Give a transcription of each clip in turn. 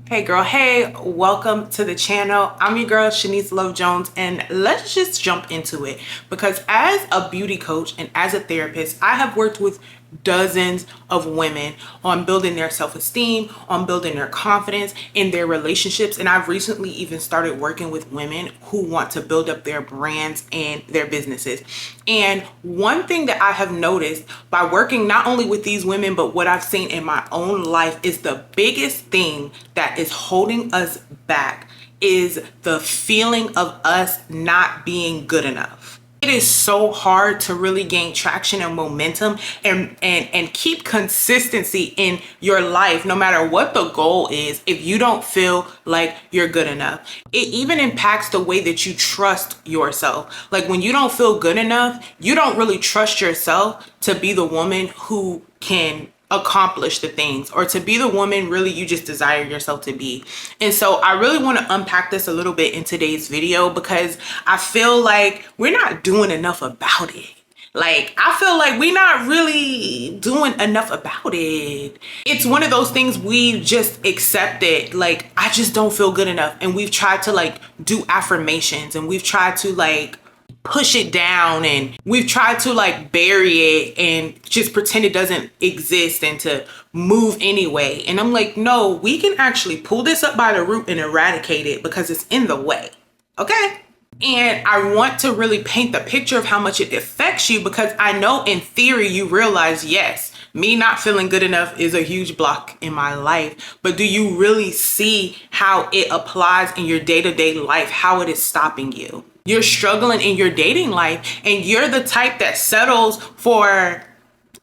Hey girl, hey, welcome to the channel. I'm your girl, Shanice Love Jones, and let's just jump into it because as a beauty coach and as a therapist, I have worked with dozens of women on building their self-esteem, on building their confidence in their relationships. And I've recently even started working with women who want to build up their brands and their businesses. And one thing that I have noticed by working not only with these women, but what I've seen in my own life is the biggest thing that is holding us back is the feeling of us not being good enough. It is so hard to really gain traction and momentum and keep consistency in your life, no matter what the goal is, if you don't feel like you're good enough. It even impacts the way that you trust yourself. Like when you don't feel good enough, you don't really trust yourself to be the woman who can accomplish the things, or to be the woman really you just desire yourself to be. And so I really want to unpack this a little bit in today's video because I feel like we're not doing enough about it. Like, I feel like we're not really doing enough about it. It's one of those things we just accepted. Like, I just don't feel good enough. And we've tried to like do affirmations, and we've tried to like push it down, and we've tried to like bury it and just pretend it doesn't exist and to move anyway. And I'm like, no, we can actually pull this up by the root and eradicate it because it's in the way. Okay. And I want to really paint the picture of how much it affects you, because I know in theory you realize, yes, me not feeling good enough is a huge block in my life. But do you really see how it applies in your day-to-day life, how it is stopping you? You're struggling in your dating life, and you're the type that settles for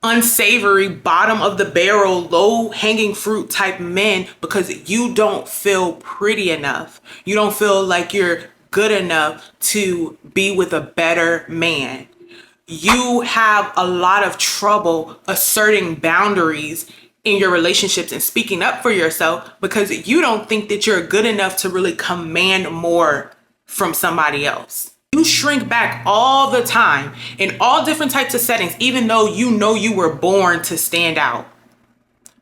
unsavory, bottom of the barrel, low hanging fruit type men because you don't feel pretty enough. You don't feel like you're good enough to be with a better man. You have a lot of trouble asserting boundaries in your relationships and speaking up for yourself because you don't think that you're good enough to really command more from somebody else. You shrink back all the time in all different types of settings, even though you know you were born to stand out,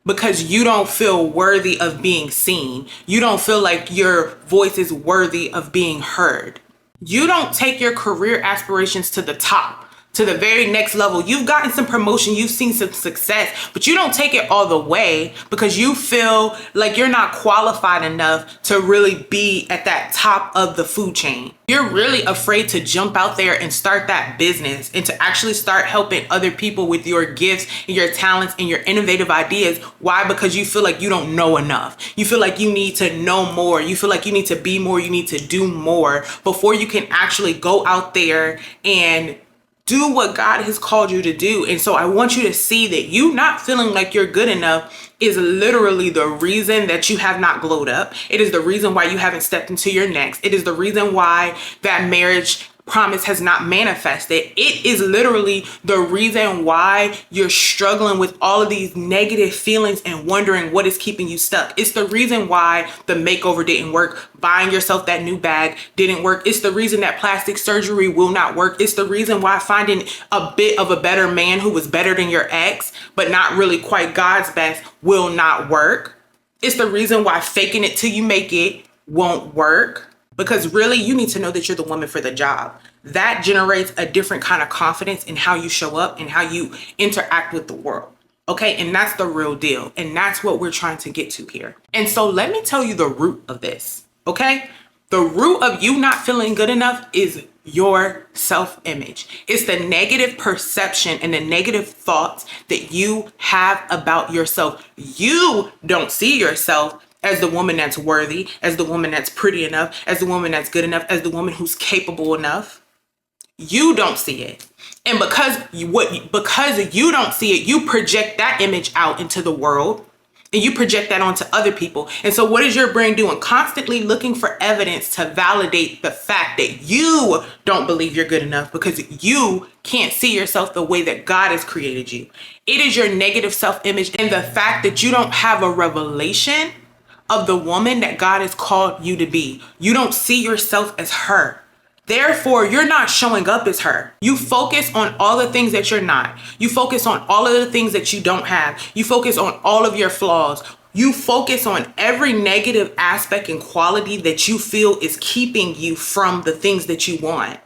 because you don't feel worthy of being seen. You don't feel like your voice is worthy of being heard. You don't take your career aspirations to the top, to the very next level. You've gotten some promotion, you've seen some success, but you don't take it all the way because you feel like you're not qualified enough to really be at that top of the food chain. You're really afraid to jump out there and start that business and to actually start helping other people with your gifts and your talents and your innovative ideas. Why? Because you feel like you don't know enough. You feel like you need to know more. You feel like you need to be more. You need to do more before you can actually go out there and do what God has called you to do. And so I want you to see that you not feeling like you're good enough is literally the reason that you have not glowed up. It is the reason why you haven't stepped into your next. It is the reason why that marriage promise has not manifested. It is literally the reason why you're struggling with all of these negative feelings and wondering what is keeping you stuck. It's the reason why the makeover didn't work. Buying yourself that new bag didn't work. It's the reason that plastic surgery will not work. It's the reason why finding a bit of a better man who was better than your ex, but not really quite God's best, will not work. It's the reason why faking it till you make it won't work. Because really, you need to know that you're the woman for the job. That generates a different kind of confidence in how you show up and how you interact with the world. Okay, and that's the real deal. And that's what we're trying to get to here. And so let me tell you the root of this. Okay, the root of you not feeling good enough is your self-image. It's the negative perception and the negative thoughts that you have about yourself. You don't see yourself as the woman that's worthy, as the woman that's pretty enough, as the woman that's good enough, as the woman who's capable enough. You don't see it. And because you don't see it, you project that image out into the world and you project that onto other people. And so what is your brain doing? Constantly looking for evidence to validate the fact that you don't believe you're good enough because you can't see yourself the way that God has created you. It is your negative self-image and the fact that you don't have a revelation of the woman that God has called you to be. You don't see yourself as her. Therefore, you're not showing up as her. You focus on all the things that you're not. You focus on all of the things that you don't have. You focus on all of your flaws. You focus on every negative aspect and quality that you feel is keeping you from the things that you want.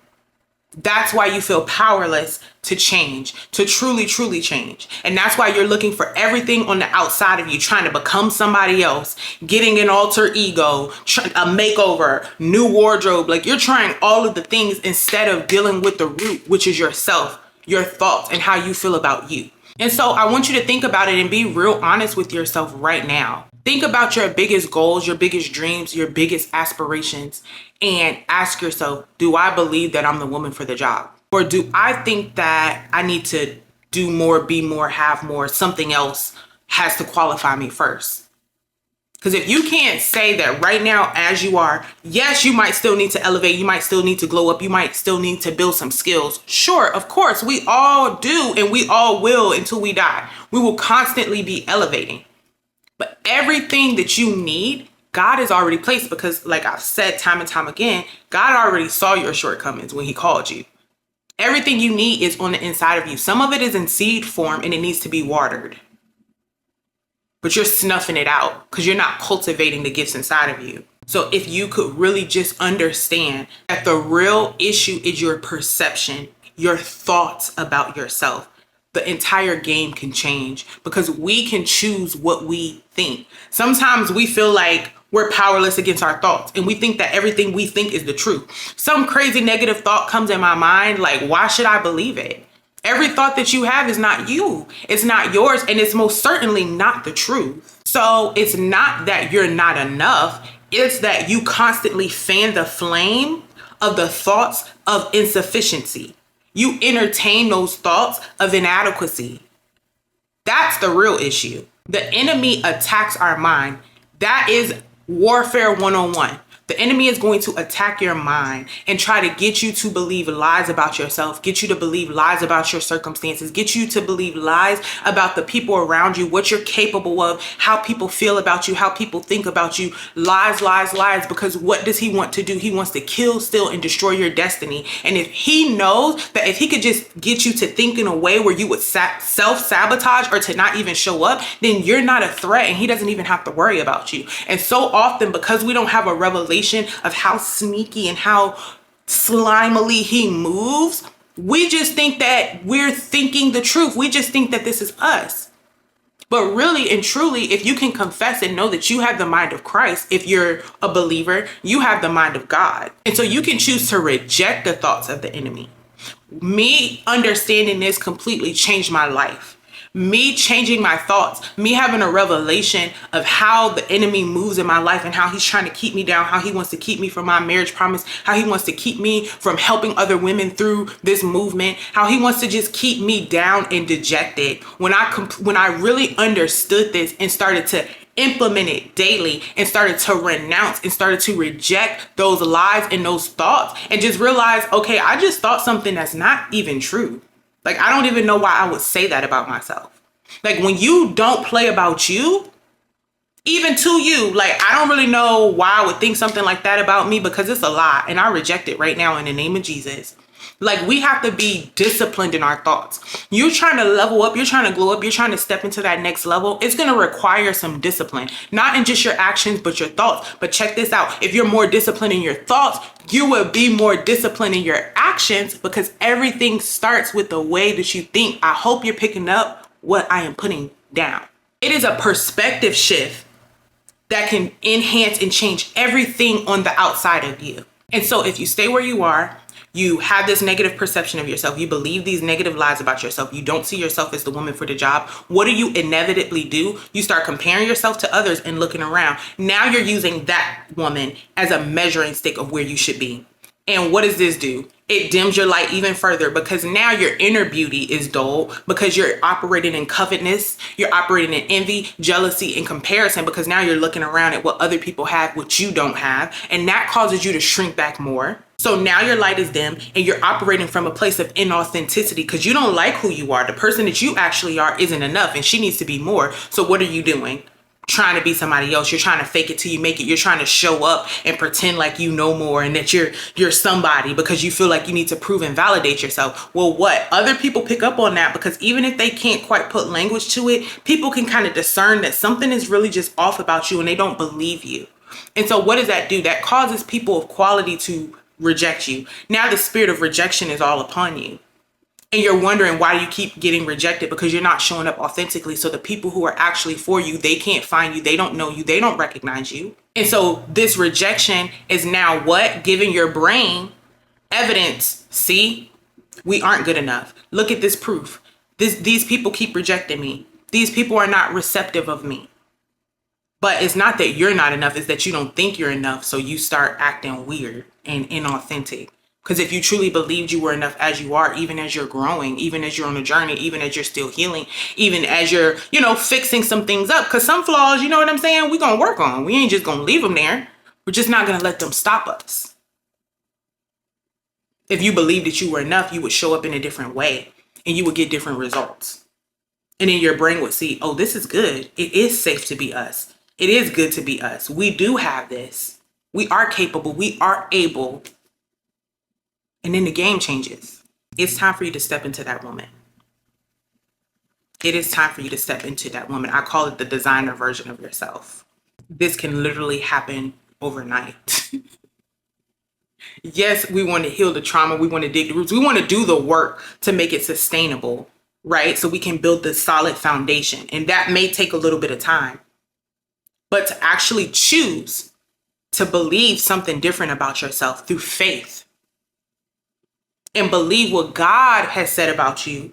That's why you feel powerless to change, to truly, truly change. And that's why you're looking for everything on the outside of you, trying to become somebody else, getting an alter ego, a makeover, new wardrobe. Like, you're trying all of the things instead of dealing with the root, which is yourself, your thoughts, and how you feel about you. And so I want you to think about it and be real honest with yourself right now. Think about your biggest goals, your biggest dreams, your biggest aspirations, and ask yourself, do I believe that I'm the woman for the job? Or do I think that I need to do more, be more, have more, something else has to qualify me first? Because if you can't say that right now as you are, yes, you might still need to elevate, you might still need to glow up, you might still need to build some skills. Sure, of course, we all do, and we all will until we die. We will constantly be elevating. But everything that you need, God has already placed, because like I've said time and time again, God already saw your shortcomings when he called you. Everything you need is on the inside of you. Some of it is in seed form and it needs to be watered. But you're snuffing it out because you're not cultivating the gifts inside of you. So if you could really just understand that the real issue is your perception, your thoughts about yourself, the entire game can change, because we can choose what we think. Sometimes we feel like we're powerless against our thoughts, and we think that everything we think is the truth. Some crazy negative thought comes in my mind, like, why should I believe it? Every thought that you have is not you. It's not yours, and it's most certainly not the truth. So it's not that you're not enough. It's that you constantly fan the flame of the thoughts of insufficiency. You entertain those thoughts of inadequacy. That's the real issue. The enemy attacks our mind. That is warfare 101. The enemy is going to attack your mind and try to get you to believe lies about yourself, get you to believe lies about your circumstances, get you to believe lies about the people around you, what you're capable of, how people feel about you, how people think about you. Lies, lies, lies, because what does he want to do? He wants to kill, steal, and destroy your destiny. And if he knows that if he could just get you to think in a way where you would self-sabotage or to not even show up, then you're not a threat and he doesn't even have to worry about you. And so often, because we don't have a revelation of how sneaky and how slimily he moves, we just think that we're thinking the truth. We just think that this is us. But really and truly, if you can confess and know that you have the mind of Christ, if you're a believer, you have the mind of God. And so you can choose to reject the thoughts of the enemy. Me understanding this completely changed my life. Me changing my thoughts, me having a revelation of how the enemy moves in my life and how he's trying to keep me down, how he wants to keep me from my marriage promise, how he wants to keep me from helping other women through this movement, how he wants to just keep me down and dejected. When I really understood this and started to implement it daily and started to renounce and started to reject those lies and those thoughts and just realize, okay, I just thought something that's not even true. Like, I don't even know why I would say that about myself. Like, when you don't play about you, even to you, like, I don't really know why I would think something like that about me, because it's a lie. And I reject it right now in the name of Jesus. Like, we have to be disciplined in our thoughts. You're trying to level up, you're trying to glow up, you're trying to step into that next level. It's going to require some discipline, not in just your actions, but your thoughts. But check this out. If you're more disciplined in your thoughts, you will be more disciplined in your actions, because everything starts with the way that you think. I hope you're picking up what I am putting down. It is a perspective shift that can enhance and change everything on the outside of you. And so if you stay where you are, you have this negative perception of yourself, you believe these negative lies about yourself, you don't see yourself as the woman for the job, what do you inevitably do? You start comparing yourself to others and looking around. Now you're using that woman as a measuring stick of where you should be. And what does this do? It dims your light even further, because now your inner beauty is dull, because you're operating in covetousness, you're operating in envy, jealousy, and comparison, because now you're looking around at what other people have, what you don't have, and that causes you to shrink back more. So now your light is dim and you're operating from a place of inauthenticity, because you don't like who you are. The person that you actually are isn't enough and she needs to be more. So what are you doing? trying to be somebody else. You're trying to fake it till you make it. You're trying to show up and pretend like you know more and that you're somebody because you feel like you need to prove and validate yourself. Well, what? Other people pick up on that because even if they can't quite put language to it, people can kind of discern that something is really just off about you and they don't believe you. And so what does that do? That causes people of quality to reject you. Now the spirit of rejection is all upon you. And you're wondering why you keep getting rejected because you're not showing up authentically. So the people who are actually for you, they can't find you. They don't know you. They don't recognize you. And so this rejection is now what? Giving your brain evidence. See, we aren't good enough. Look at this proof. These people keep rejecting me. These people are not receptive of me. But it's not that you're not enough. It's that you don't think you're enough. So you start acting weird and inauthentic. Because if you truly believed you were enough as you are, even as you're growing, even as you're on a journey, even as you're still healing, even as you're, fixing some things up, because some flaws, you know what I'm saying, we're going to work on. We ain't just going to leave them there. We're just not going to let them stop us. If you believed that you were enough, you would show up in a different way and you would get different results. And then your brain would see, oh, this is good. It is safe to be us. It is good to be us. We do have this. We are capable. We are able. And then the game changes. It's time for you to step into that woman. It is time for you to step into that woman. I call it the designer version of yourself. This can literally happen overnight. Yes, we want to heal the trauma. We want to dig the roots. We want to do the work to make it sustainable, right? So we can build the solid foundation. And that may take a little bit of time. But to actually choose to believe something different about yourself through faith, and believe what God has said about you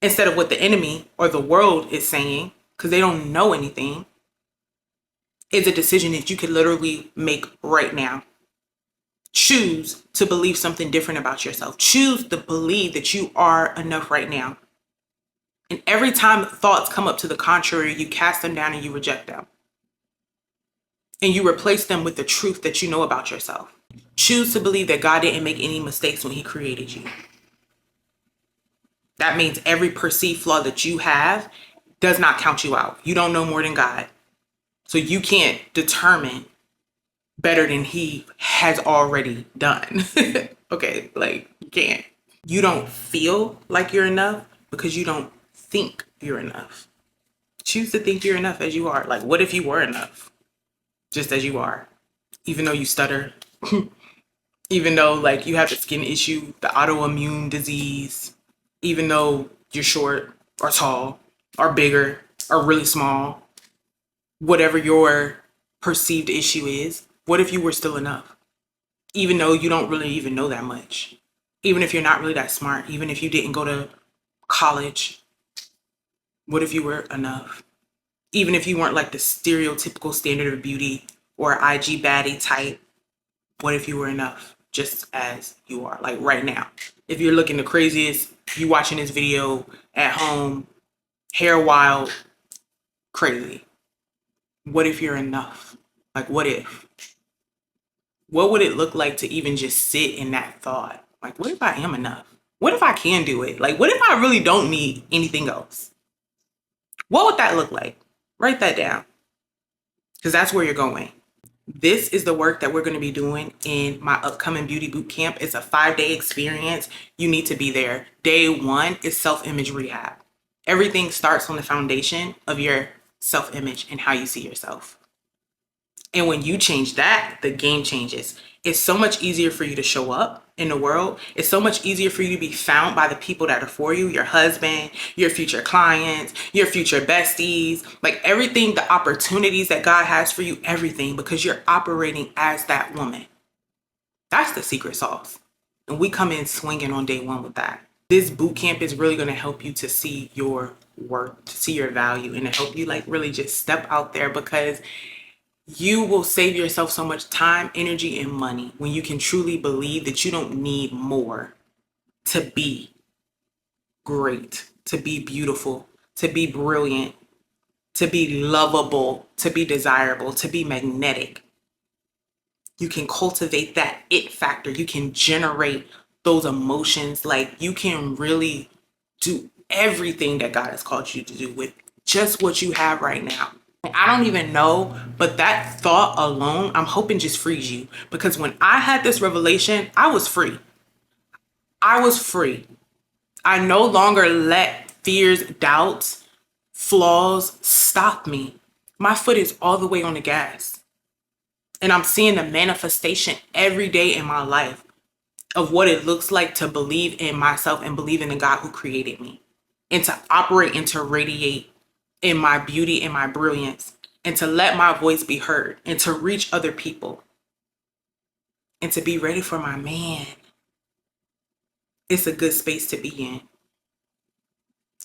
instead of what the enemy or the world is saying, because they don't know anything, is a decision that you could literally make right now. Choose to believe something different about yourself. Choose to believe that you are enough right now. And every time thoughts come up to the contrary, you cast them down and you reject them. And you replace them with the truth that you know about yourself. Choose to believe that God didn't make any mistakes when he created you. That means every perceived flaw that you have does not count you out. You don't know more than God. So you can't determine better than he has already done. Okay, you can't. You don't feel like you're enough because you don't think you're enough. Choose to think you're enough as you are. What if you were enough? Just as you are. Even though you stutter. Even though you have the skin issue, the autoimmune disease, even though you're short or tall or bigger or really small, whatever your perceived issue is, what if you were still enough? Even though you don't really even know that much, even if you're not really that smart, even if you didn't go to college, what if you were enough? Even if you weren't the stereotypical standard of beauty or IG baddie type, what if you were enough? Just as you are, right now. If you're looking the craziest, you watching this video at home, hair wild, crazy. What if you're enough? What if? What would it look like to even just sit in that thought? What if I am enough? What if I can do it? What if I really don't need anything else? What would that look like? Write that down. Because that's where you're going. This is the work that we're going to be doing in my upcoming beauty boot camp. It's a 5-day experience. You need to be there. Day 1 is self-image rehab. Everything starts on the foundation of your self-image and how you see yourself. And when you change that, the game changes. It's so much easier for you to show up in the world. It's so much easier for you to be found by the people that are for you, your husband, your future clients, your future besties, everything, the opportunities that God has for you, everything, because you're operating as that woman. That's the secret sauce. And we come in swinging on day 1 with that. This boot camp is really going to help you to see your worth, to see your value, and to help you really just step out there, because you will save yourself so much time, energy, and money when you can truly believe that you don't need more to be great, to be beautiful, to be brilliant, to be lovable, to be desirable, to be magnetic. You can cultivate that it factor. You can generate those emotions. You can really do everything that God has called you to do with just what you have right now. I don't even know, but that thought alone, I'm hoping just frees you. Because when I had this revelation, I was free. I was free. I no longer let fears, doubts, flaws stop me. My foot is all the way on the gas. And I'm seeing the manifestation every day in my life of what it looks like to believe in myself and believe in the God who created me, and to operate and to radiate in my beauty and my brilliance, and to let my voice be heard and to reach other people and to be ready for my man. It's a good space to be in.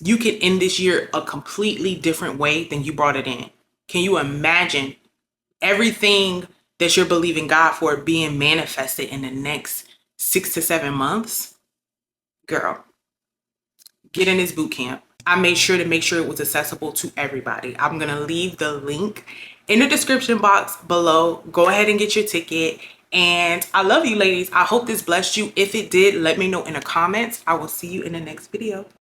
You can end this year a completely different way than you brought it in. Can you imagine everything that you're believing God for being manifested in the next 6 to 7 months? Girl, get in this boot camp. I made sure to make sure it was accessible to everybody. I'm going to leave the link in the description box below. Go ahead and get your ticket. And I love you, ladies. I hope this blessed you. If it did, let me know in the comments. I will see you in the next video.